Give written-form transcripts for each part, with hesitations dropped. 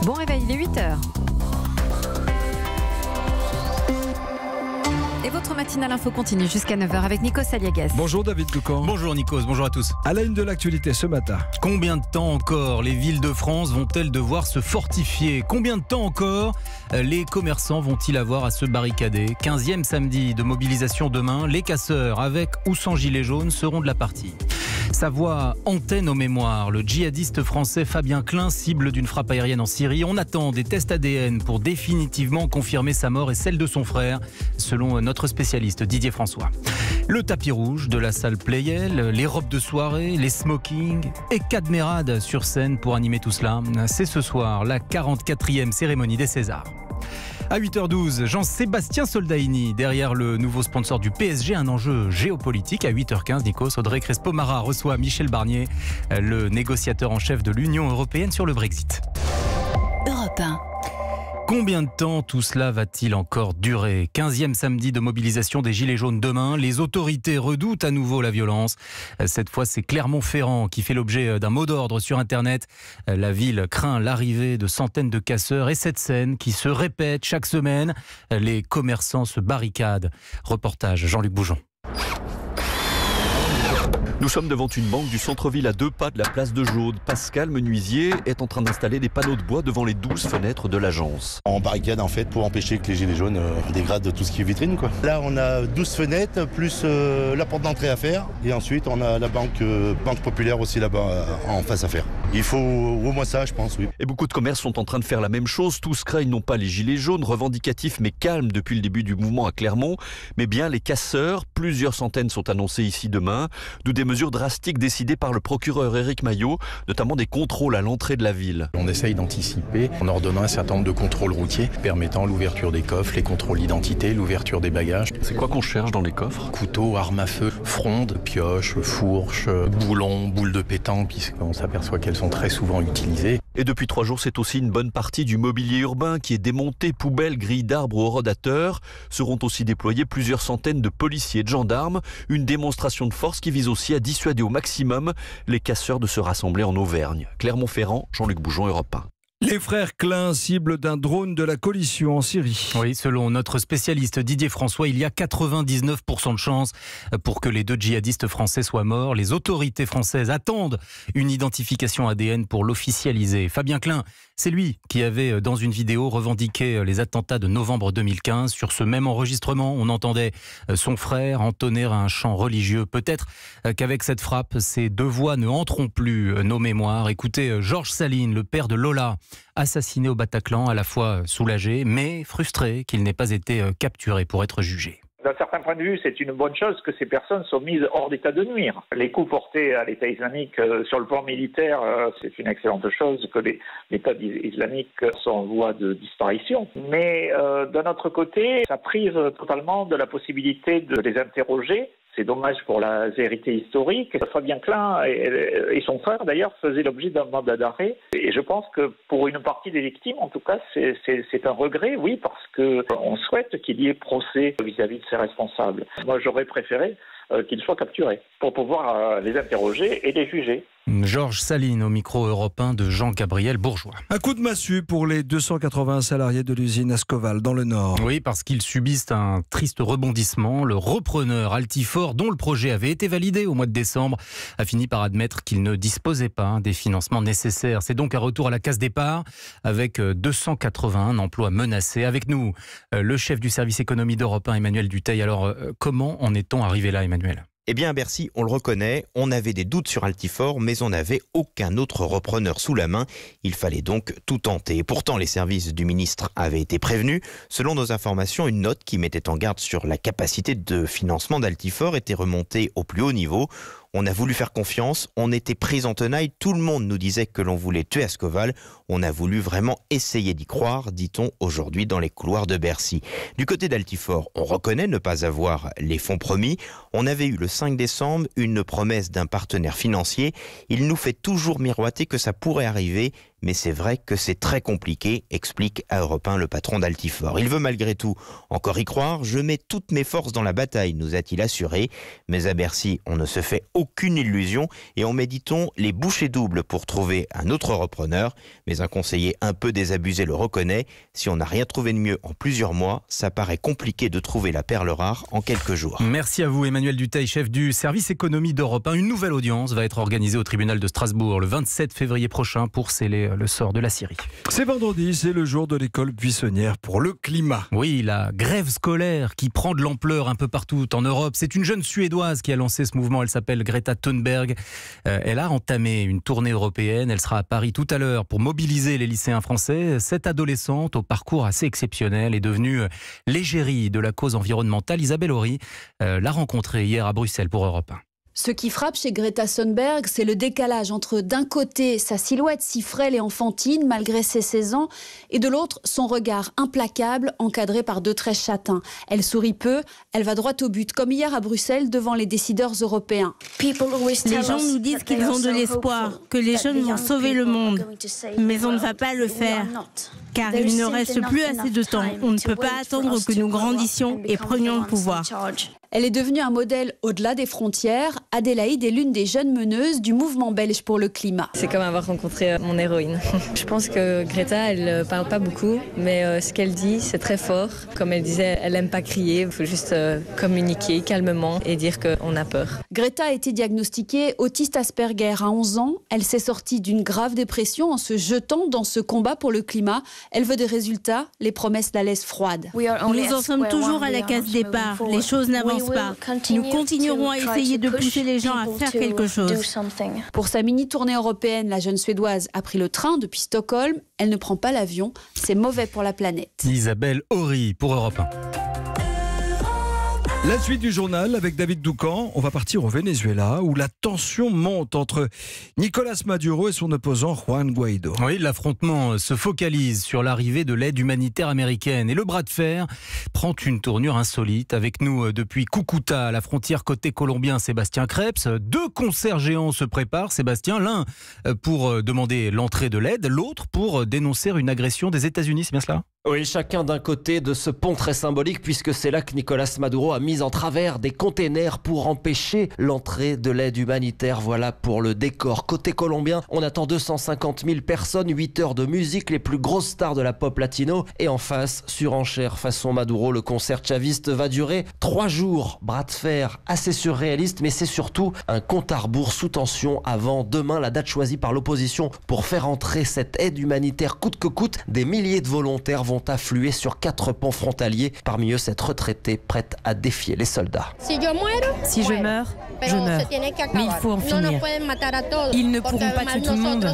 Bon réveil, il est 8h. Et votre matinale info continue jusqu'à 9h avec Nikos Aliagas. Bonjour David Doucan. Bonjour Nikos, bonjour à tous. À la une de l'actualité ce matin. Combien de temps encore les villes de France vont-elles devoir se fortifier ? Combien de temps encore les commerçants vont-ils avoir à se barricader ? 15e samedi de mobilisation demain, les casseurs avec ou sans gilets jaunes seront de la partie. Sa voix antenne aux mémoires. Le djihadiste français Fabien Klein, cible d'une frappe aérienne en Syrie. On attend des tests ADN pour définitivement confirmer sa mort et celle de son frère, selon notre spécialiste Didier François. Le tapis rouge de la salle Playel, les robes de soirée, les smokings et Cadmerade sur scène pour animer tout cela. C'est ce soir la 44e cérémonie des Césars. À 8h12, Jean-Sébastien Soldaini, derrière le nouveau sponsor du PSG, un enjeu géopolitique. À 8h15, Nikos, Audrey Crespo-Mara reçoit Michel Barnier, le négociateur en chef de l'Union européenne sur le Brexit. Europe 1. Combien de temps tout cela va-t-il encore durer ? 15e samedi de mobilisation des Gilets jaunes demain. Les autorités redoutent à nouveau la violence. Cette fois, c'est Clermont-Ferrand qui fait l'objet d'un mot d'ordre sur Internet. La ville craint l'arrivée de centaines de casseurs et cette scène qui se répète chaque semaine. Les commerçants se barricadent. Reportage Jean-Luc Boujon. Nous sommes devant une banque du centre-ville à 2 pas de la place de Jaude. Pascal, menuisier, est en train d'installer des panneaux de bois devant les 12 fenêtres de l'agence. On barricade en fait pour empêcher que les gilets jaunes dégradent tout ce qui est vitrine, quoi. Là on a 12 fenêtres plus la porte d'entrée à faire et ensuite on a la banque populaire aussi là-bas en face à faire. Il faut au moins ça, je pense, oui. Et beaucoup de commerces sont en train de faire la même chose. Tous craignent non pas les gilets jaunes, revendicatifs mais calmes depuis le début du mouvement à Clermont, mais bien les casseurs. Plusieurs centaines sont annoncés ici demain, d'où des mesures drastiques décidées par le procureur Éric Maillot, notamment des contrôles à l'entrée de la ville. On essaye d'anticiper en ordonnant un certain nombre de contrôles routiers permettant l'ouverture des coffres, les contrôles d'identité, l'ouverture des bagages. C'est quoi qu'on cherche dans les coffres ? Couteaux, armes à feu, frondes, pioches, fourches, boulons, boules de pétanque, puisqu'on s'aperçoit qu'elles sont très souvent utilisées. Et depuis 3 jours, c'est aussi une bonne partie du mobilier urbain qui est démonté. Poubelles, grilles d'arbres ou rodateurs. Seront aussi déployés plusieurs centaines de policiers et de gendarmes. Une démonstration de force qui vise aussi à dissuader au maximum les casseurs de se rassembler en Auvergne. Clermont-Ferrand, Jean-Luc Boujon, Europe 1. Les frères Klein, cible d'un drone de la coalition en Syrie. Oui, selon notre spécialiste Didier François, il y a 99% de chances pour que les 2 djihadistes français soient morts. Les autorités françaises attendent une identification ADN pour l'officialiser. Fabien Klein, c'est lui qui avait dans une vidéo revendiqué les attentats de novembre 2015. Sur ce même enregistrement, on entendait son frère entonner un chant religieux. Peut-être qu'avec cette frappe, ces 2 voix ne hanteront plus nos mémoires. Écoutez Georges Saline, le père de Lola, assassiné au Bataclan, à la fois soulagé mais frustré qu'il n'ait pas été capturé pour être jugé. D'un certain point de vue, c'est une bonne chose que ces personnes soient mises hors d'état de nuire. Les coups portés à l'État islamique sur le plan militaire, c'est une excellente chose que l'État islamique soit en voie de disparition. Mais d'un autre côté, ça prive totalement de la possibilité de les interroger. C'est dommage pour la vérité historique. Fabien Klein et son frère, d'ailleurs, faisaient l'objet d'un mandat d'arrêt. Et je pense que pour une partie des victimes, en tout cas, c'est un regret, oui, parce qu'on souhaite qu'il y ait procès vis-à-vis de ces responsables. Moi, j'aurais préféré qu'ils soient capturés pour pouvoir les interroger et les juger. Georges Saline au micro européen de Jean-Gabriel Bourgeois. Un coup de massue pour les 280 salariés de l'usine Ascoval dans le Nord. Oui, parce qu'ils subissent un triste rebondissement. Le repreneur Altifort, dont le projet avait été validé au mois de décembre, a fini par admettre qu'il ne disposait pas des financements nécessaires. C'est donc un retour à la case départ avec 281 emplois menacés. Avec nous, le chef du service économie d'Europe 1, Emmanuel Dutheil. Alors, comment en est-on arrivé là, Emmanuel ? Eh bien, à Bercy, on le reconnaît, on avait des doutes sur Altifort, mais on n'avait aucun autre repreneur sous la main. Il fallait donc tout tenter. Pourtant, les services du ministre avaient été prévenus. Selon nos informations, une note qui mettait en garde sur la capacité de financement d'Altifort était remontée au plus haut niveau. On a voulu faire confiance, on était pris en tenaille, tout le monde nous disait que l'on voulait tuer Ascoval. On a voulu vraiment essayer d'y croire, dit-on aujourd'hui dans les couloirs de Bercy. Du côté d'Altifort, on reconnaît ne pas avoir les fonds promis. On avait eu le 5 décembre une promesse d'un partenaire financier. Il nous fait toujours miroiter que ça pourrait arriver, mais c'est vrai que c'est très compliqué, explique à Europe 1 le patron d'Altifort. Il veut malgré tout encore y croire. Je mets toutes mes forces dans la bataille, nous a-t-il assuré. Mais à Bercy, on ne se fait aucune illusion et on met, dit-on, les bouchées doubles pour trouver un autre repreneur. Mais un conseiller un peu désabusé le reconnaît. Si on n'a rien trouvé de mieux en plusieurs mois, ça paraît compliqué de trouver la perle rare en quelques jours. Merci à vous Emmanuel Dutheil, chef du service économie d'Europe 1. Une nouvelle audience va être organisée au tribunal de Strasbourg le 27 février prochain pour sceller le sort de la Syrie. C'est vendredi, c'est le jour de l'école buissonnière pour le climat. Oui, la grève scolaire qui prend de l'ampleur un peu partout en Europe. C'est une jeune Suédoise qui a lancé ce mouvement. Elle s'appelle Greta Thunberg. Elle a entamé une tournée européenne. Elle sera à Paris tout à l'heure pour mobiliser les lycéens français. Cette adolescente, au parcours assez exceptionnel, est devenue l'égérie de la cause environnementale. Isabelle Horry l'a rencontrée hier à Bruxelles pour Europe 1. Ce qui frappe chez Greta Thunberg, c'est le décalage entre d'un côté sa silhouette si frêle et enfantine malgré ses 16 ans et de l'autre son regard implacable encadré par 2 traits châtains. Elle sourit peu, elle va droit au but comme hier à Bruxelles devant les décideurs européens. Les gens nous disent qu'ils ont de l'espoir, que les jeunes vont sauver le monde, mais on ne va pas le faire. Car il ne reste plus assez de temps. On ne peut pas attendre que nous grandissions et prenions le pouvoir. Elle est devenue un modèle au-delà des frontières. Adélaïde est l'une des jeunes meneuses du mouvement belge pour le climat. C'est comme avoir rencontré mon héroïne. Je pense que Greta, elle parle pas beaucoup, mais ce qu'elle dit, c'est très fort. Comme elle disait, elle aime pas crier. Il faut juste communiquer calmement et dire qu'on a peur. Greta a été diagnostiquée autiste Asperger à 11 ans. Elle s'est sortie d'une grave dépression en se jetant dans ce combat pour le climat. Elle veut des résultats, les promesses la laissent froide. Nous en sommes toujours à la case départ. Les choses n'avancent pas. Nous continuerons à essayer de pousser les gens à faire quelque chose. Pour sa mini-tournée européenne, la jeune Suédoise a pris le train depuis Stockholm. Elle ne prend pas l'avion. C'est mauvais pour la planète. Isabelle Horry pour Europe 1. La suite du journal avec David Doucan. On va partir au Venezuela où la tension monte entre Nicolas Maduro et son opposant Juan Guaido. Oui, l'affrontement se focalise sur l'arrivée de l'aide humanitaire américaine et le bras de fer prend une tournure insolite. Avec nous depuis Cúcuta, à la frontière côté colombien, Sébastien Krebs. 2 concerts géants se préparent, Sébastien. L'un pour demander l'entrée de l'aide, l'autre pour dénoncer une agression des États-Unis. C'est bien cela ? Oui, chacun d'un côté de ce pont très symbolique puisque c'est là que Nicolas Maduro a mis en travers des containers pour empêcher l'entrée de l'aide humanitaire. Voilà pour le décor. Côté colombien, on attend 250 000 personnes, 8 heures de musique, les plus grosses stars de la pop latino. Et en face, surenchère façon Maduro, le concert chaviste va durer 3 jours. Bras de fer assez surréaliste, mais c'est surtout un compte à rebours sous tension avant demain, la date choisie par l'opposition pour faire entrer cette aide humanitaire coûte que coûte. Des milliers de volontaires vont affluer sur 4 ponts frontaliers. Parmi eux, cette retraitée prête à défier les soldats. Si je meurs, je meurs. Mais il faut en finir. Ils ne pourront pas tuer tout le monde.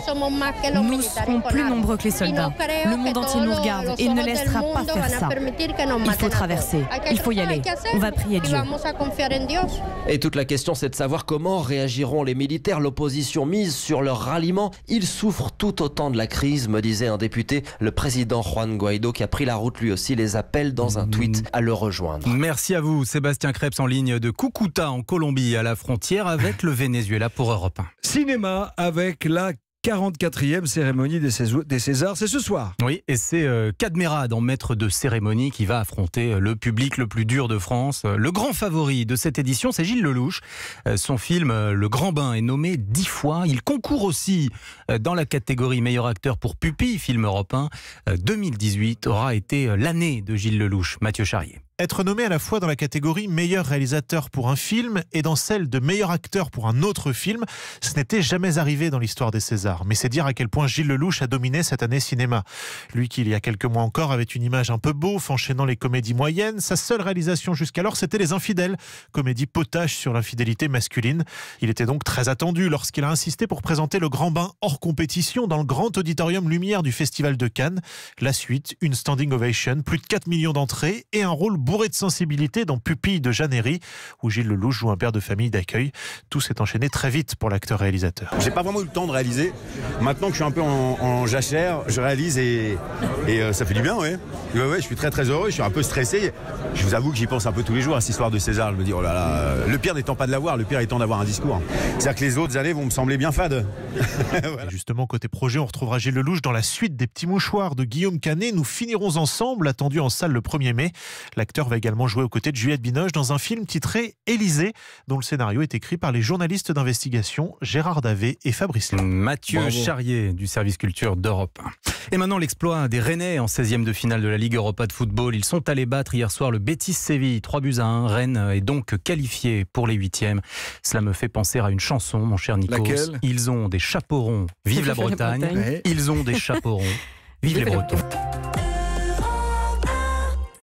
Nous serons plus nombreux que les soldats. Le monde entier nous regarde et ne laissera pas faire ça. Il faut traverser. Il faut y aller. On va prier Dieu. Et toute la question, c'est de savoir comment réagiront les militaires. L'opposition mise sur leur ralliement. Ils souffrent tout autant de la crise, me disait un député. Le président Juan Guaido, qui a pris la route lui aussi, les appelle dans un tweet à le rejoindre. Merci à vous, Sébastien Krebs, en ligne de Cúcuta en Colombie, à la frontière avec le Venezuela pour Europe 1. Cinéma avec la 44e cérémonie des Césars, c'est ce soir. Oui, et c'est Cadmerade, en maître de cérémonie, qui va affronter le public le plus dur de France. Le grand favori de cette édition, c'est Gilles Lellouche. Son film Le Grand Bain est nommé 10 fois. Il concourt aussi dans la catégorie meilleur acteur pour Pupille, film Europe 1. 2018 aura été l'année de Gilles Lellouche. Mathieu Charrier. Être nommé à la fois dans la catégorie meilleur réalisateur pour un film et dans celle de meilleur acteur pour un autre film, ce n'était jamais arrivé dans l'histoire des Césars. Mais c'est dire à quel point Gilles Lellouche a dominé cette année cinéma. Lui qui, il y a quelques mois encore, avait une image un peu beauf, enchaînant les comédies moyennes. Sa seule réalisation jusqu'alors, c'était Les Infidèles, comédie potache sur l'infidélité masculine. Il était donc très attendu lorsqu'il a insisté pour présenter Le Grand Bain hors compétition dans le grand auditorium Lumière du Festival de Cannes. La suite, une standing ovation, plus de 4 millions d'entrées et un rôle bourré de sensibilité dans Pupille de Jeannery, où Gilles Lelouch joue un père de famille d'accueil. Tout s'est enchaîné très vite pour l'acteur-réalisateur. J'ai pas vraiment eu le temps de réaliser. Maintenant que je suis un peu en jachère, je réalise et ça fait du bien, ouais. Ouais, je suis très très heureux, je suis un peu stressé. Je vous avoue que j'y pense un peu tous les jours à cette histoire de César. Je me dis, oh là là, le pire n'étant pas de l'avoir, le pire étant d'avoir un discours. C'est-à-dire que les autres années vont me sembler bien fades. Voilà. Justement, côté projet, on retrouvera Gilles Lelouch dans la suite des Petits Mouchoirs de Guillaume Canet. Nous finirons ensemble, attendu en salle le 1er mai. L'acteur va également jouer aux côtés de Juliette Binoche dans un film titré Élysée, dont le scénario est écrit par les journalistes d'investigation Gérard Davé et Fabrice Lam. Mathieu Charrier du service culture d'Europe 1. Et maintenant l'exploit des Rennais en 16e de finale de la Ligue Europa de football. Ils sont allés battre hier soir le Betis Séville 3-1. Rennes est donc qualifié pour les 8e. Cela me fait penser à une chanson, mon cher Nikos. Laquelle ? Ils ont des chapeaux ronds, vive la Bretagne. Ils ont des chapeaux ronds, vive les Bretons.